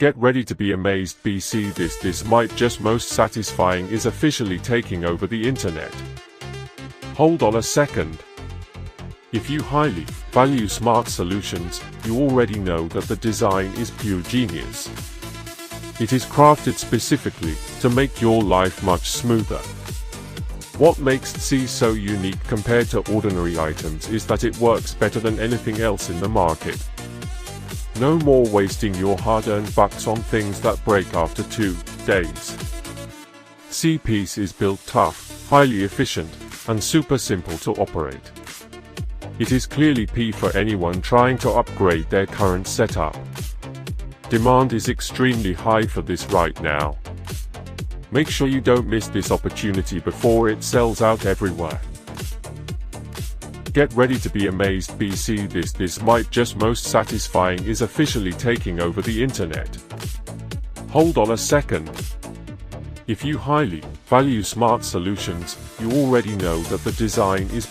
Get ready to be amazed. BC this might just most satisfying is officially taking over the internet. Hold on a second. If you highly value smart solutions, you already know that the design is pure genius. It is crafted specifically to make your life much smoother. What makes C so unique compared to ordinary items is that it works better than anything else in the market. No more wasting your hard-earned bucks on things that break after 2 days. C-Piece is built tough, highly efficient, and super simple to operate. It is clearly P for anyone trying to upgrade their current setup. Demand is extremely high for this right now. Make sure you don't miss this opportunity before it sells out everywhere. Get ready to be amazed. BC this might just most satisfying is officially taking over the internet. Hold on a second. If you highly value smart solutions, you already know that the design is